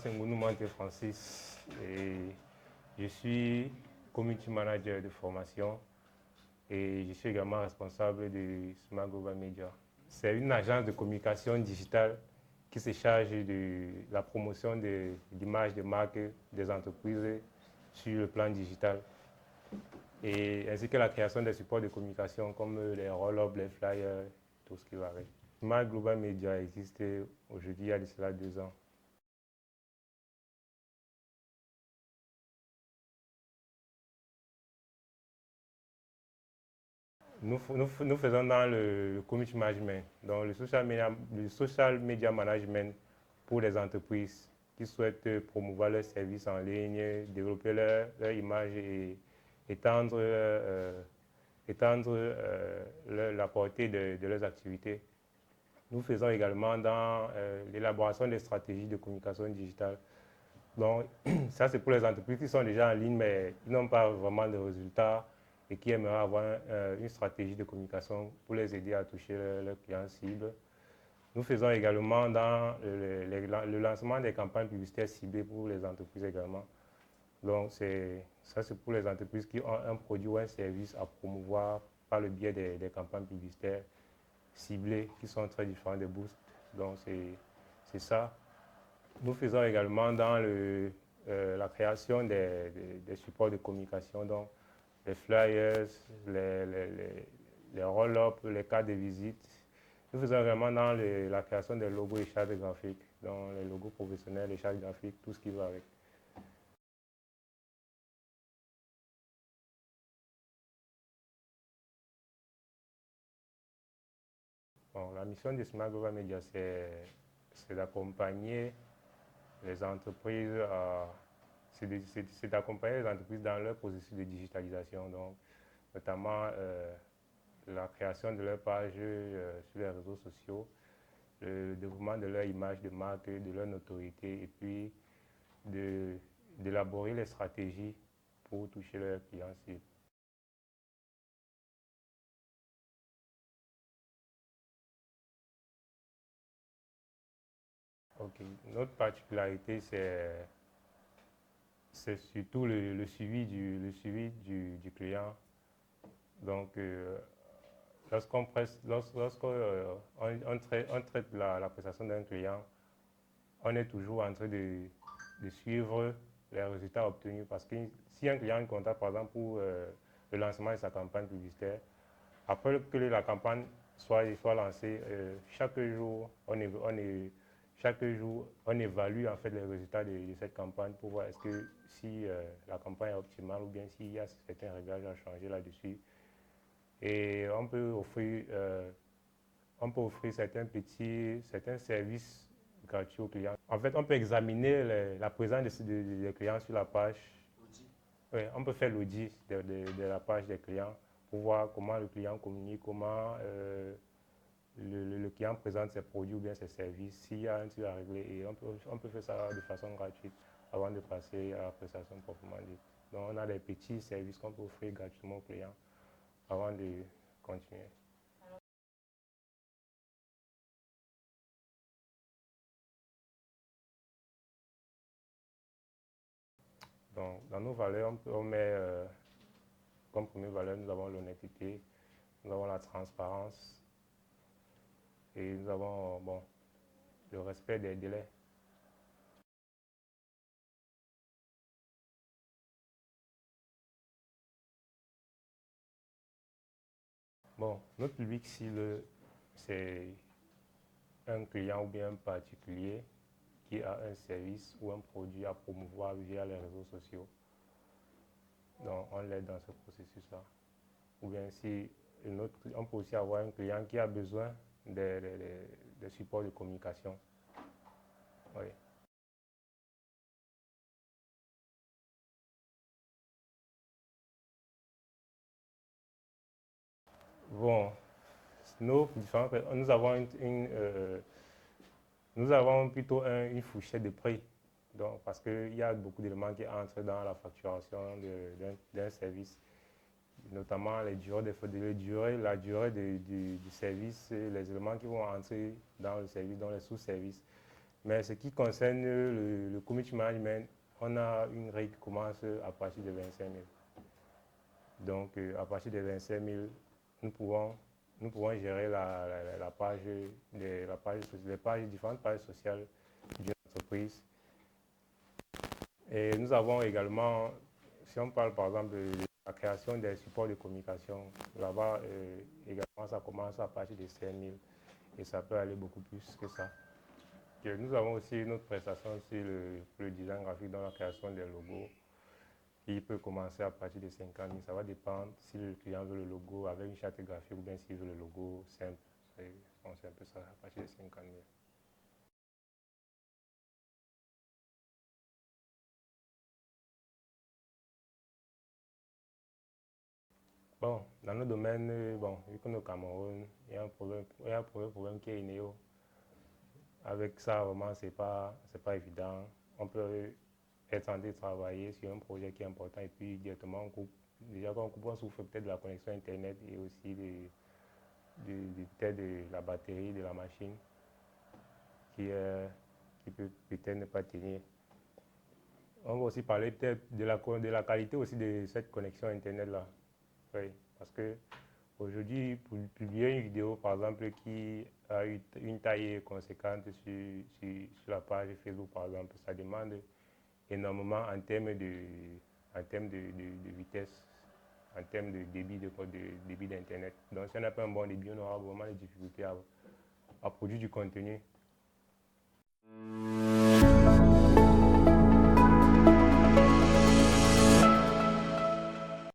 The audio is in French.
c'est Ngounou Mante Francis et je suis community manager de formation et je suis également responsable de Smart Global Media. C'est une agence de communication digitale qui se charge de la promotion de l'image des marques des entreprises sur le plan digital et ainsi que la création des supports de communication comme les roll-ups, les flyers, tout ce qui va avec. Smart Global Media existe aujourd'hui il y a de cela 2 ans. Nous faisons dans le community management, donc le social media management pour les entreprises qui souhaitent promouvoir leurs services en ligne, développer leur image et étendre, la portée de leurs activités. Nous faisons également dans l'élaboration des stratégies de communication digitale. Donc, ça, c'est pour les entreprises qui sont déjà en ligne, mais qui n'ont pas vraiment de résultats et qui aimeraient avoir une stratégie de communication pour les aider à toucher leurs clients cibles. Nous faisons également dans le lancement des campagnes publicitaires ciblées pour les entreprises également. Donc, ça, c'est pour les entreprises qui ont un produit ou un service à promouvoir par le biais des campagnes publicitaires ciblées qui sont très différentes des boosts. Donc, c'est ça. Nous faisons également dans la création des supports de communication, donc les flyers, les roll-ups, les cartes de visite. Nous faisons également dans la création des logos et chartes graphiques, donc les logos professionnels, les chartes graphiques, tout ce qui va avec. Bon, la mission de Smart Global Media, c'est d'accompagner les entreprises c'est d'accompagner les entreprises dans leur processus de digitalisation, donc notamment la création de leur page sur les réseaux sociaux, le développement de leur image de marque, de leur notoriété, et puis d'élaborer les stratégies pour toucher leurs clients cibles. Ok. Notre particularité, c'est surtout le suivi du client. Donc, lorsqu'on on traite la prestation d'un client, on est toujours en train de suivre les résultats obtenus. Parce que si un client contacte, par exemple, pour le lancement de sa campagne publicitaire, après que la campagne soit lancée, chaque jour, on évalue en fait les résultats de cette campagne pour voir est-ce que si la campagne est optimale ou bien s'il y a certains réglages à changer là-dessus. Et on peut offrir certains services gratuits aux clients. En fait, on peut examiner la présence des clients sur la page. Oui, on peut faire l'audit de la page des clients pour voir comment le client communique, comment le client présente ses produits ou bien ses services, s'il y a un truc à régler. Et on peut faire ça de façon gratuite avant de passer à la prestation proprement dite. Donc, on a des petits services qu'on peut offrir gratuitement aux clients avant de continuer. Donc, dans nos valeurs, on met comme première valeur, nous avons l'honnêteté, nous avons la transparence et nous avons le respect des délais. Bon, notre public cible, c'est un client ou bien un particulier qui a un service ou un produit à promouvoir via les réseaux sociaux. Donc, on l'aide dans ce processus-là. Ou bien si on peut aussi avoir un client qui a besoin de supports de communication. Oui. Bon, nous avons nous avons plutôt une fourchette de prix. Donc, parce qu'il y a beaucoup d'éléments qui entrent dans la facturation d'un service, notamment les durées la durée du service, les éléments qui vont entrer dans le service, dans les sous-services. Mais ce qui concerne le community management, on a une règle qui commence à partir de 25 000. Donc, à partir de 25 000, nous pouvons, nous pouvons gérer la page, les différentes pages sociales d'une entreprise. Et nous avons également, si on parle par exemple de la création des supports de communication, là-bas également ça commence à partir de 5 000 et ça peut aller beaucoup plus que ça. Et nous avons aussi une autre prestation sur le design graphique dans la création des logos qui peut commencer à partir de 50 000. Ça va dépendre si le client veut le logo avec une charte graphique ou bien s'il veut le logo simple. C'est un peu ça, à partir de 50 000. Bon, dans nos domaines, bon, vu qu'on est au Cameroun, il y a un problème, il y a un problème qui est Inéo. Avec ça, vraiment, c'est pas évident. On peut être en train de travailler sur un projet qui est important et puis directement on coupe. Déjà quand on coupe, on souffre peut-être de la connexion Internet et aussi peut-être de la batterie de la machine qui peut peut-être ne pas tenir. On va aussi parler peut-être de la qualité aussi de cette connexion Internet-là. Oui, parce que aujourd'hui, pour publier une vidéo, par exemple, qui a une taille conséquente sur la page Facebook, par exemple, ça demande énormément en termes de vitesse, en termes de débit d'Internet. Donc, si on n'a pas un bon débit, on aura vraiment des difficultés à produire du contenu.